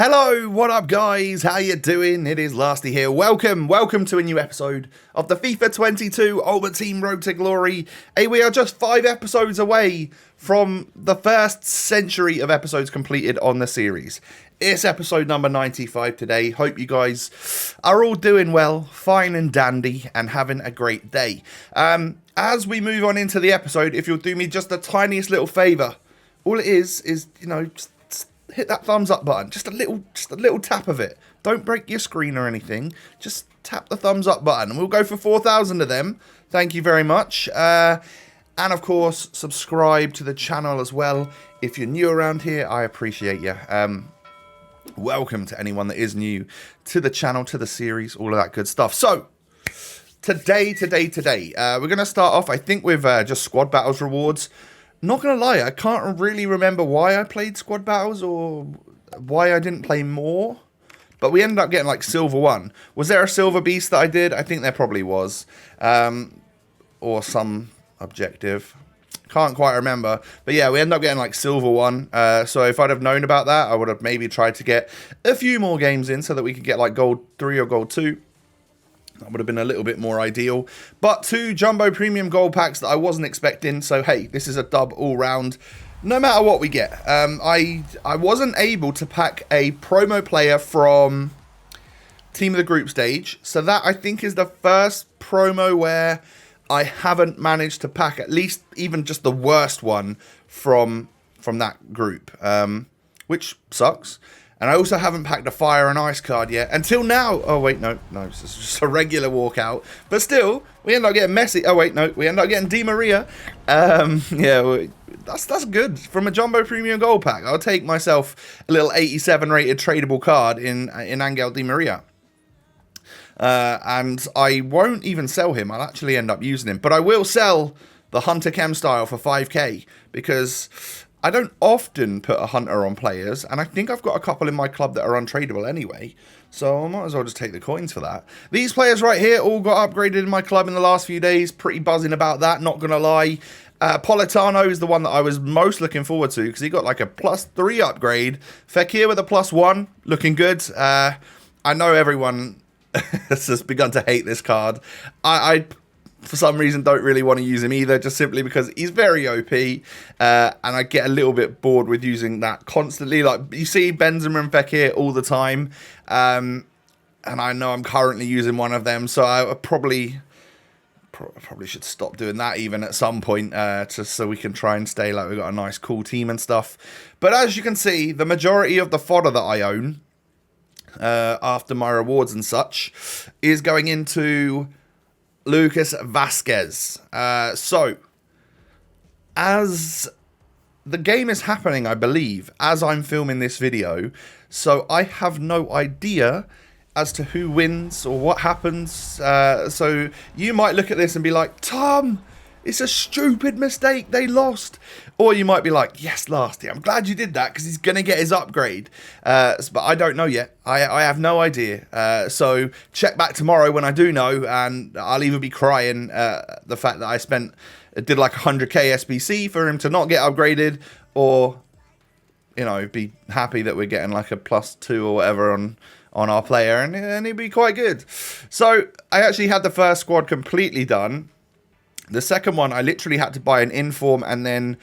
Hello, what up guys? How you doing? It is Lasty here. Welcome to a new episode of the FIFA 22 Ultimate Team Road to Glory. Hey, we are just 5 episodes away from the first century of episodes completed on the series. It's episode number 95 today. Hope you guys are all doing well, fine and dandy, and having a great day. As we move on into the episode, if you'll do me just the tiniest little favour, all it is, you know, just hit that thumbs up button, just a little tap of it. Don't break your screen or anything. Just tap the thumbs up button, and we'll go for 4,000 of them. Thank you very much. And of course, subscribe to the channel as well. If you're new around here, I appreciate you. Welcome to anyone that is new to the channel, to the series, all of that good stuff. So, today, we're going to start off, I think, with just squad battles rewards. Not going to lie, I can't really remember why I played squad battles or why I didn't play more. But we ended up getting like silver 1. Was there a silver beast that I did? I think there probably was. Or some objective. Can't quite remember. But yeah, we ended up getting like silver 1. So if I'd have known about that, I would have maybe tried to get a few more games in so that we could get like gold 3 or gold 2. That would have been a little bit more ideal. But 2 jumbo premium gold packs that I wasn't expecting. So, hey, this is a dub all round, no matter what we get. I wasn't able to pack a promo player from Team of the Group stage. So that, I think, is the first promo where I haven't managed to pack at least even just the worst one from that group. Which sucks. And I also haven't packed a Fire and Ice card yet. Until now. Oh, wait, no. It's just a regular walkout. But still, we end up getting Messi. Oh, wait, no. We end up getting Di Maria. Yeah, that's good. From a Jumbo Premium Gold Pack, I'll take myself a little 87 rated tradable card in Angel Di Maria. And I won't even sell him. I'll actually end up using him. But I will sell the Hunter Chem style for 5k. Because I don't often put a hunter on players, and I think I've got a couple in my club that are untradeable anyway, so I might as well just take the coins for that. These players right here all got upgraded in my club in the last few days. Pretty buzzing about that, not going to lie. Politano is the one that I was most looking forward to, because he got like a +3 upgrade. Fekir with a +1, looking good. I know everyone has just begun to hate this card. I for some reason don't really want to use him either, just simply because he's very OP, and I get a little bit bored with using that constantly. Like, you see Benzema and Fekir all the time, and I know I'm currently using one of them, so I probably should stop doing that even at some point, just so we can try and stay like we've got a nice cool team and stuff. But as you can see, the majority of the fodder that I own, after my rewards and such, is going into Lucas Vazquez. So, as the game is happening, I believe, as I'm filming this video, so I have no idea as to who wins or what happens. So you might look at this and be like, Tom, it's a stupid mistake, they lost. Or you might be like, yes, Lasty, I'm glad you did that because he's going to get his upgrade. But I don't know yet. I have no idea. So check back tomorrow when I do know, and I'll either be crying the fact that I did like 100k SBC for him to not get upgraded, or, you know, be happy that we're getting like a +2 or whatever on our player, and he'd be quite good. So I actually had the first squad completely done. The second one, I literally had to buy an inform and then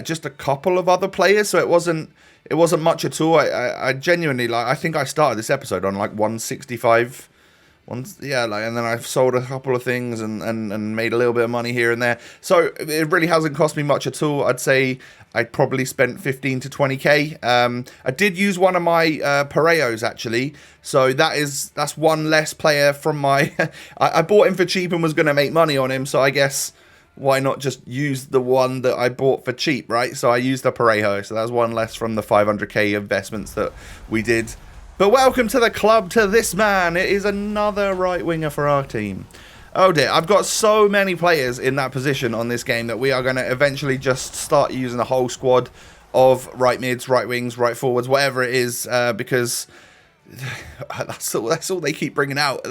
just a couple of other players, so it wasn't much at all. I genuinely, like, I think I started this episode on like 165. And then I've sold a couple of things and made a little bit of money here and there. So it really hasn't cost me much at all. I'd say I probably spent 15 to 20k. I did use one of my Pareos actually, so that's one less player from my. I bought him for cheap and was going to make money on him, so I guess why not just use the one that I bought for cheap, right? So I used the Parejo, so that was one less from the 500k investments that we did. But welcome to the club, to this man. It is another right winger for our team. Oh dear, I've got so many players in that position on this game that we are going to eventually just start using a whole squad of right mids, right wings, right forwards, whatever it is, because that's all they keep bringing out.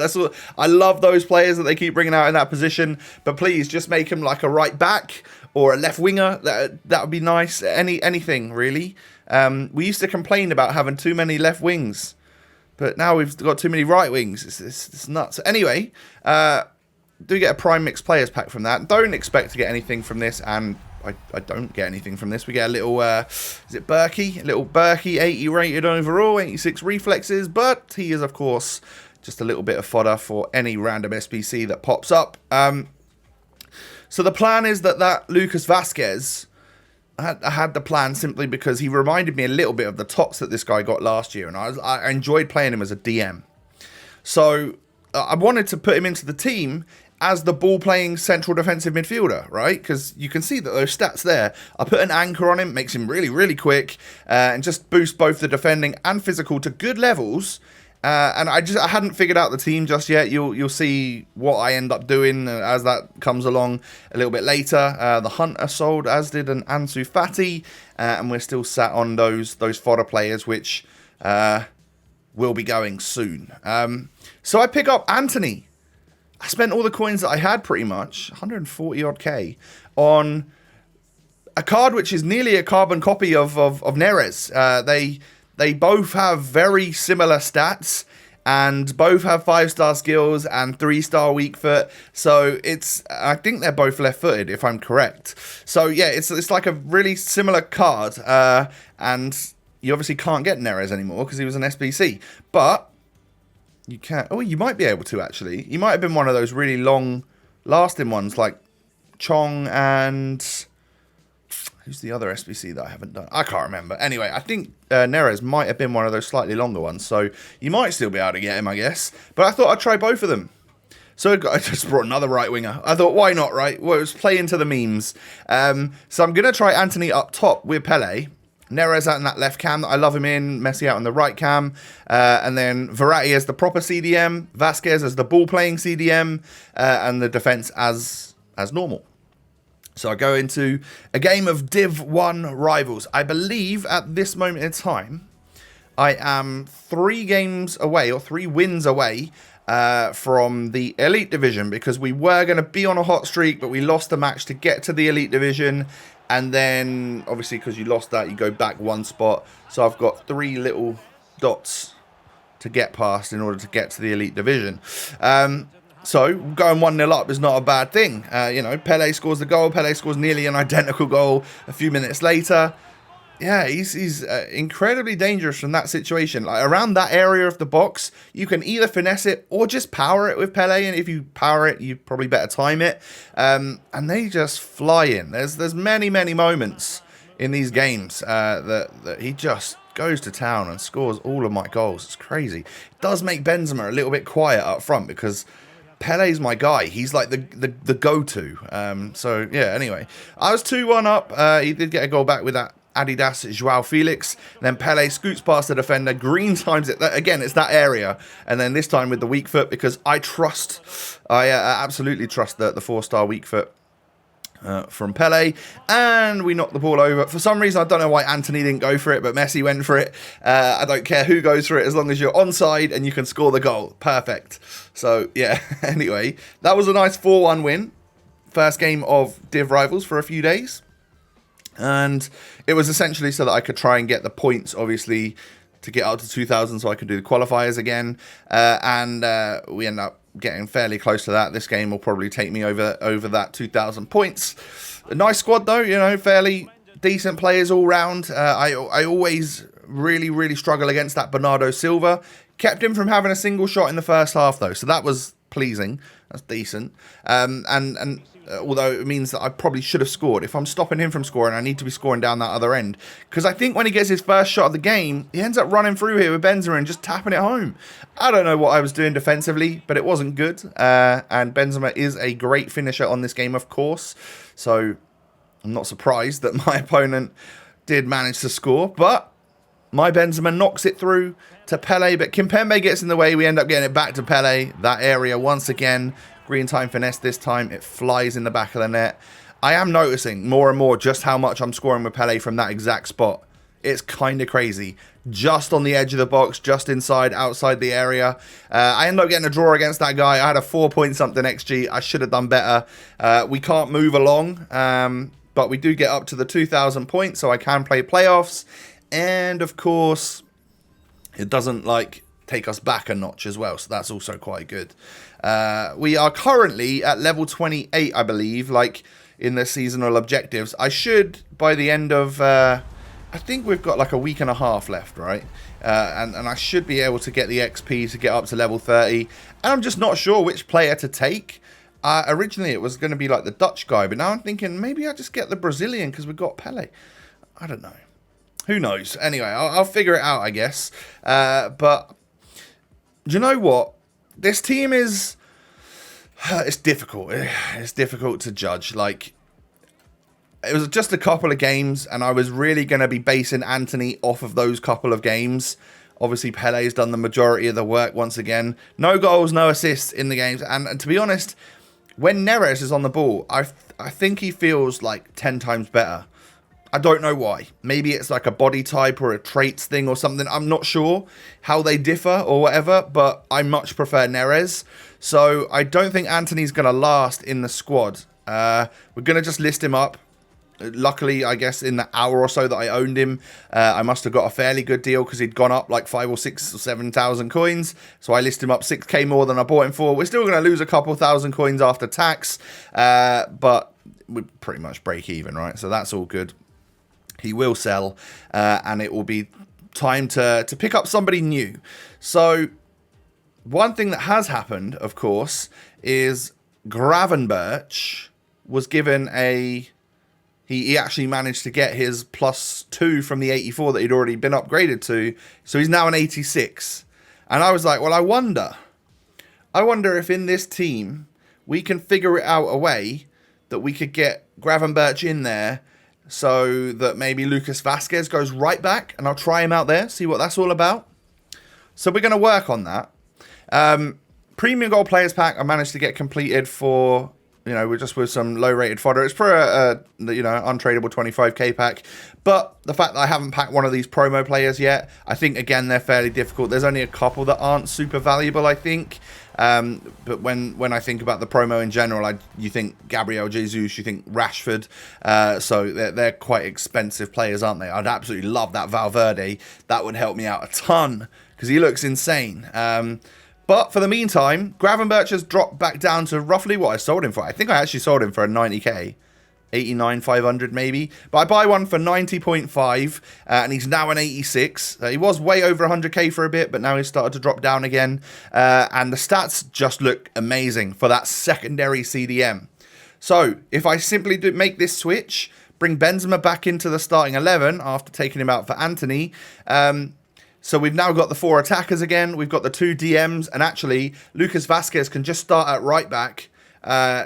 I love those players that they keep bringing out in that position, but please just make him like a right back or a left winger. That would be nice. Anything really. We used to complain about having too many left wings, but now we've got too many right wings. It's nuts. Anyway, do get a Prime Mixed Players pack from that. Don't expect to get anything from this, and I don't get anything from this. We get a little, is it Berkey? A little Berkey, 80 rated overall, 86 reflexes, but he is, of course, just a little bit of fodder for any random SBC that pops up. So the plan is that Lucas Vazquez, I had the plan simply because he reminded me a little bit of the tots that this guy got last year, and I enjoyed playing him as a DM. So I wanted to put him into the team as the ball-playing central defensive midfielder, right? Because you can see that those stats there. I put an anchor on him, makes him really, really quick, and just boost both the defending and physical to good levels. And I hadn't figured out the team just yet. You'll see what I end up doing as that comes along a little bit later. The Hunter sold, as did an Ansu Fati, and we're still sat on those fodder players, which will be going soon. So I pick up Anthony. I spent all the coins that I had, pretty much, 140 odd K, on a card which is nearly a carbon copy of Neres. They both have very similar stats, and both have 5-star skills and 3-star weak foot. So I think they're both left-footed, if I'm correct. So yeah, it's like a really similar card, and you obviously can't get Neres anymore because he was an SBC, but you can. Oh, you might be able to, actually. You might have been one of those really long-lasting ones, like Chong and... Who's the other SBC that I haven't done? I can't remember. Anyway, I think Neres might have been one of those slightly longer ones, so you might still be able to get him, I guess. But I thought I'd try both of them. So I just brought another right winger. I thought, why not, right? Well, it was play into the memes. So I'm going to try Anthony up top with Pele. Neres out in that left cam that I love him in. Messi out on the right cam. And then Verratti as the proper CDM. Vazquez as the ball-playing CDM. And the defense as normal. So I go into a game of Div 1 rivals. I believe at this moment in time, I am 3 games away, or 3 wins away, from the Elite Division, because we were going to be on a hot streak, but we lost the match to get to the Elite Division. And then, obviously, because you lost that, you go back 1 spot. So I've got 3 little dots to get past in order to get to the Elite Division. So going 1-0 up is not a bad thing. Pele scores the goal. Pele scores nearly an identical goal a few minutes later. Yeah, he's incredibly dangerous from that situation. Like, around that area of the box, you can either finesse it or just power it with Pele. And if you power it, you probably better time it. And they just fly in. There's many, many moments in these games that he just goes to town and scores all of my goals. It's crazy. It does make Benzema a little bit quiet up front, because Pele's my guy. He's like the go-to. So, yeah, anyway. I was 2-1 up. He did get a goal back with that Adidas Joao Felix. Then Pele scoots past the defender. Green times it. Again, it's that area. And then this time with the weak foot, because I absolutely trust the 4-star weak foot from Pele. And we knocked the ball over. For some reason, I don't know why Anthony didn't go for it, but Messi went for it. I don't care who goes for it, as long as you're onside and you can score the goal. Perfect. So, yeah, anyway, that was a nice 4-1 win. First game of Div Rivals for a few days. And it was essentially so that I could try and get the points, obviously, to get up to 2,000 so I could do the qualifiers again. And we end up getting fairly close to that. This game will probably take me over that 2,000 points. A nice squad, though, fairly decent players all round. I always really, really struggle against that Bernardo Silva. Kept him from having a single shot in the first half, though, so that was pleasing. That's decent. And although it means that I probably should have scored. If I'm stopping him from scoring, I need to be scoring down that other end. Because I think when he gets his first shot of the game, he ends up running through here with Benzema and just tapping it home. I don't know what I was doing defensively, but it wasn't good. And Benzema is a great finisher on this game, of course. So I'm not surprised that my opponent did manage to score. But my Benzema knocks it through to Pele. But Kimpembe gets in the way. We end up getting it back to Pele. That area once again. Green time finesse this time. It flies in the back of the net. I am noticing more and more just how much I'm scoring with Pele from that exact spot. It's kind of crazy. Just on the edge of the box, just inside, outside the area. I ended up getting a draw against that guy. I had a 4-point-something XG. I should have done better. We can't move along, but we do get up to the 2,000 points, so I can play playoffs. And of course, it doesn't like take us back a notch as well. So that's also quite good. We are currently at level 28, I believe, like in the seasonal objectives. I should, by the end of, I think we've got like a week and a half left, right? And I should be able to get the XP to get up to level 30. And I'm just not sure which player to take. Originally, it was going to be like the Dutch guy, but now I'm thinking maybe I just get the Brazilian because we've got Pele. I don't know. Who knows? Anyway, I'll figure it out, I guess. But do you know what? This team is... It's difficult. It's difficult to judge. Like, it was just a couple of games, and I was really going to be basing Antony off of those couple of games. Obviously, Pele's done the majority of the work once again. No goals, no assists in the games. And to be honest, when Neres is on the ball, I think he feels like 10 times better. I don't know why. Maybe it's like a body type or a traits thing or something. I'm not sure how they differ or whatever, but I much prefer Neres. So I don't think Antony's going to last in the squad. We're going to just list him up. Luckily, I guess, in the hour or so that I owned him, I must have got a fairly good deal because he'd gone up like 5 or 6 or 7,000 coins. So I listed him up 6k more than I bought him for. We're still going to lose a couple thousand coins after tax, but we pretty much break even, right? So that's all good. He will sell, and it will be time to pick up somebody new. So one thing that has happened, of course, is Gravenberch was given a... He actually managed to get his +2 from the 84 that he'd already been upgraded to. So he's now an 86. And I was like, well, I wonder if in this team we can figure it out a way that we could get Gravenberch in there so that maybe Lucas Vazquez goes right back, and I'll try him out there, see what that's all about. So we're going to work on that. Premium Gold Players Pack I managed to get completed for... You know, we're just with some low-rated fodder. It's for a untradeable 25k pack. But the fact that I haven't packed one of these promo players yet, I think, again, they're fairly difficult. There's only a couple that aren't super valuable, I think. But when I think about the promo in general, you think Gabriel Jesus, you think Rashford. So they're quite expensive players, aren't they? I'd absolutely love that Valverde. That would help me out a ton because he looks insane. But for the meantime, Gravenberch has dropped back down to roughly what I sold him for. I think I actually sold him for a 90k. 89,500 maybe. But I buy one for 90.5 and he's now an 86. He was way over 100k for a bit, but now he's started to drop down again. And the stats just look amazing for that secondary CDM. So if I simply make this switch, bring Benzema back into the starting 11 after taking him out for Antony, so we've now got the 4 attackers again. We've got the 2 DMs. And actually, Lucas Vazquez can just start at right back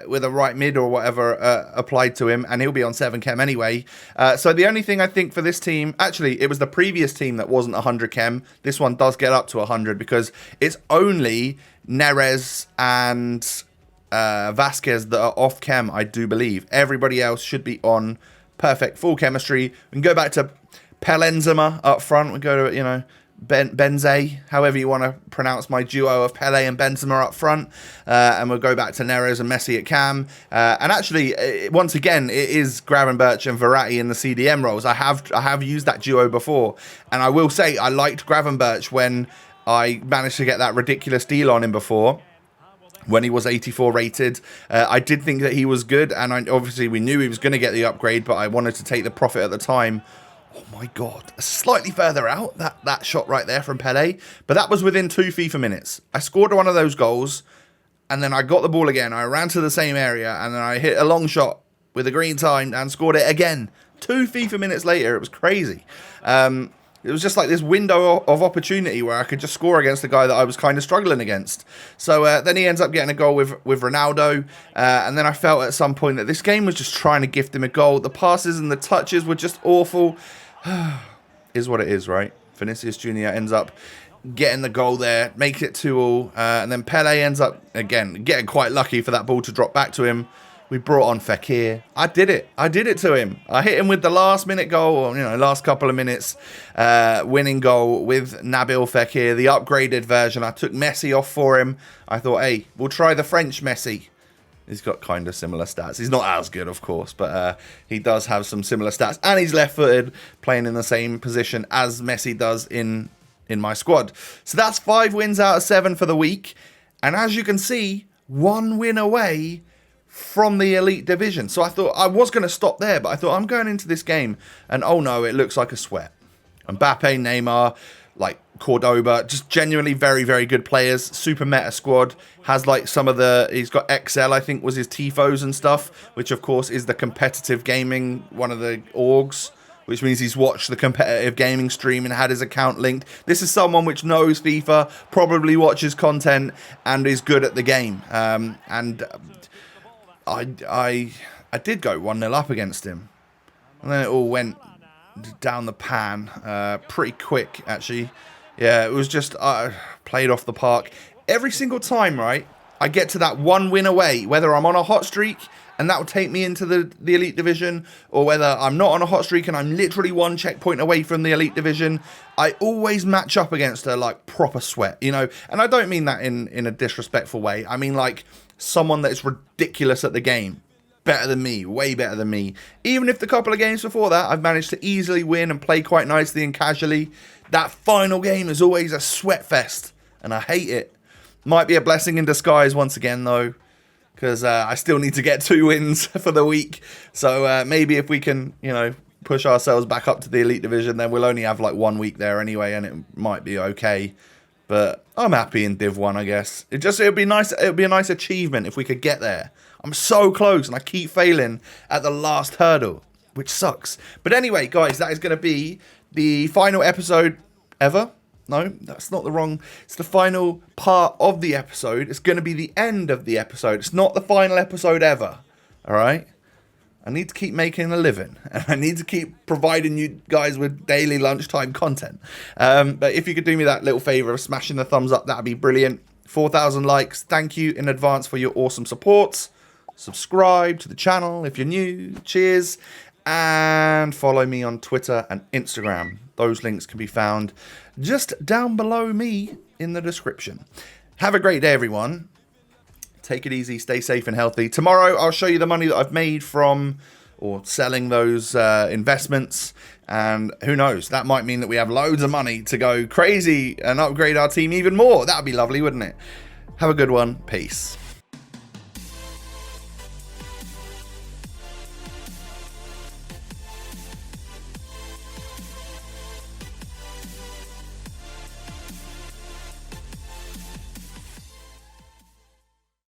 with a right mid or whatever applied to him. And he'll be on 7 chem anyway. So the only thing I think for this team... Actually, it was the previous team that wasn't 100 chem. This one does get up to 100 because it's only Neres and Vazquez that are off chem, I do believe. Everybody else should be on perfect full chemistry. We can go back to Pelenzema up front. We go to, Benze, however you want to pronounce my duo of Pele and Benzema up front, and we'll go back to Neres and Messi at cam. And actually, once again, it is Gravenberch and Verratti in the CDM roles. I have used that duo before, and I will say I liked Gravenberch when I managed to get that ridiculous deal on him before. When he was 84 rated, I did think that he was good, and obviously we knew he was going to get the upgrade, but I wanted to take the profit at the time. Oh my god, slightly further out, that shot right there from Pele. But that was within 2 FIFA minutes. I scored one of those goals, and then I got the ball again. I ran to the same area, and then I hit a long shot with a green time and scored it again. 2 FIFA minutes later, it was crazy. It was just like this window of opportunity where I could just score against the guy that I was kind of struggling against. So then he ends up getting a goal with Ronaldo. And then I felt at some point that this game was just trying to gift him a goal. The passes and the touches were just awful. Is what it is, right? Vinicius Jr. ends up getting the goal there, makes it 2-2. And then Pele ends up, again, getting quite lucky for that ball to drop back to him. We brought on Fekir. I did it to him. I hit him with the last minute goal, or last couple of minutes winning goal with Nabil Fekir, the upgraded version. I took Messi off for him. I thought, hey, we'll try the French Messi. He's got kind of similar stats. He's not as good, of course, but he does have some similar stats. And he's left-footed, playing in the same position as Messi does in my squad. So that's 5 wins out of 7 for the week. And as you can see, 1 win away from the elite division. So I thought I was going to stop there, but I thought I'm going into this game and oh no, it looks like a sweat. Mbappe, Neymar, like Cordoba, just genuinely very, very good players. Super meta squad. Has like some of the, he's got XL, I think was his TIFOs and stuff, which of course is the competitive gaming, one of the orgs, which means he's watched the competitive gaming stream and had his account linked. This is someone which knows FIFA, probably watches content and is good at the game. I did go 1-0 up against him. And then it all went down the pan pretty quick, actually. Yeah, it was just played off the park. Every single time, right, I get to that 1 win away, whether I'm on a hot streak and that will take me into the elite division, or whether I'm not on a hot streak and I'm literally 1 checkpoint away from the elite division, I always match up against a like proper sweat, you know. And I don't mean that in a disrespectful way. I mean like someone that is ridiculous at the game, better than me, way better than me. Even if the couple of games before that I've managed to easily win and play quite nicely and casually, that final game is always a sweat fest and I hate it. Might be a blessing in disguise once again though, because I still need to get 2 wins for the week. So maybe if we can, you know, push ourselves back up to the elite division, then we'll only have like 1 week there anyway, and it might be okay. But I'm happy in Div 1, I guess. It'd be nice. It'd be a nice achievement if we could get there. I'm so close, and I keep failing at the last hurdle, which sucks. But anyway, guys, that is going to be the final episode ever. No, that's not the wrong. It's the final part of the episode. It's going to be the end of the episode. It's not the final episode ever. All right? I need to keep making a living. And I need to keep providing you guys with daily lunchtime content. But if you could do me that little favor of smashing the thumbs up, that'd be brilliant. 4,000 likes. Thank you in advance for your awesome support. Subscribe to the channel if you're new. Cheers. And follow me on Twitter and Instagram. Those links can be found just down below me in the description. Have a great day, everyone. Take it easy, stay safe and healthy. Tomorrow, I'll show you the money that I've made from or selling those investments. And who knows, that might mean that we have loads of money to go crazy and upgrade our team even more. That would be lovely, wouldn't it? Have a good one. Peace.